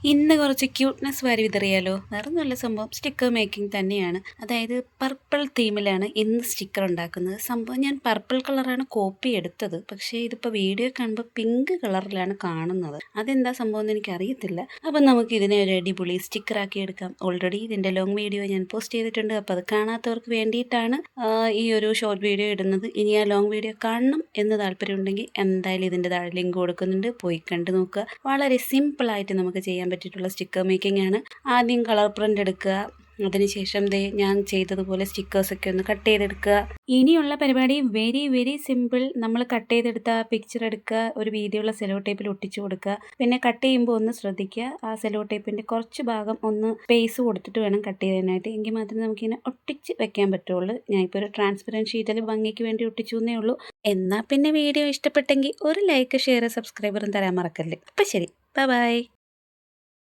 ഇന്ന് കുറച്ച് ക്യൂട്ട്നെസ് വാരി വിതറിയാലോ. വേറൊന്നുമല്ല, സംഭവം സ്റ്റിക്കർ മേക്കിംഗ് തന്നെയാണ്. അതായത് പർപ്പിൾ തീമിലാണ് ഇന്ന് സ്റ്റിക്കർ ഉണ്ടാക്കുന്നത്. സംഭവം ഞാൻ പർപ്പിൾ കളറാണ് കോപ്പി എടുത്തത്, പക്ഷേ ഇതിപ്പോൾ വീഡിയോ കാണുമ്പോൾ പിങ്ക് കളറിലാണ് കാണുന്നത്. അതെന്താ സംഭവം എന്ന് എനിക്കറിയത്തില്ല. അപ്പം നമുക്ക് ഇതിനെ ഒരു അടിപൊളി സ്റ്റിക്കറാക്കി എടുക്കാം. ഓൾറെഡി ഇതിൻ്റെ ലോങ് വീഡിയോ ഞാൻ പോസ്റ്റ് ചെയ്തിട്ടുണ്ട്. അപ്പോൾ അത് കാണാത്തവർക്ക് വേണ്ടിയിട്ടാണ് ഈ ഒരു ഷോർട്ട് വീഡിയോ ഇടുന്നത്. ഇനി ആ ലോങ് വീഡിയോ കാണണം എന്ന് താല്പര്യമുണ്ടെങ്കിൽ എന്തായാലും ഇതിൻ്റെ താഴെ ലിങ്ക് കൊടുക്കുന്നുണ്ട്, പോയി കണ്ടു നോക്കുക. വളരെ സിമ്പിളായിട്ട് നമുക്ക് ചെയ്യാൻ പറ്റിയിട്ടുള്ള സ്റ്റിക്കർ മേക്കിംഗ് ആണ്. ആദ്യം കളർ പ്രിൻ്റ് എടുക്കുക, അതിനുശേഷം ഞാൻ ചെയ്തതുപോലെ സ്റ്റിക്കേഴ്സൊക്കെ ഒന്ന് കട്ട് ചെയ്തെടുക്കുക. ഇനിയുള്ള പരിപാടി വെരി വെരി സിമ്പിൾ. നമ്മൾ കട്ട് ചെയ്തെടുത്ത പിക്ചർ എടുക്കുക, ഒരു വീതിയുള്ള സെലോ ടേപ്പിൽ ഒട്ടിച്ചു കൊടുക്കുക. പിന്നെ കട്ട് ചെയ്യുമ്പോൾ ഒന്ന് ശ്രദ്ധിക്കുക, ആ സെലോ ടേപ്പിൻ്റെ കുറച്ച് ഭാഗം ഒന്ന് സ്പേസ് കൊടുത്തിട്ട് വേണം കട്ട് ചെയ്യാനായിട്ട്. എങ്കിൽ മാത്രമേ നമുക്കിങ്ങനെ ഒട്ടിച്ച് വെക്കാൻ പറ്റുള്ളൂ. ഞാനിപ്പോൾ ഒരു ട്രാൻസ്പെറൻറ്റ് ഷീറ്റിൽ ഭംഗിക്ക് വേണ്ടി ഒട്ടിച്ചു എന്നേ ഉള്ളൂ. എന്നാൽ പിന്നെ വീഡിയോ ഇഷ്ടപ്പെട്ടെങ്കിൽ ഒരു ലൈക്ക്, ഷെയർ, സബ്സ്ക്രൈബറും തരാൻ മറക്കല്ലേ. അപ്പം ശരി, ബൈ ബൈ.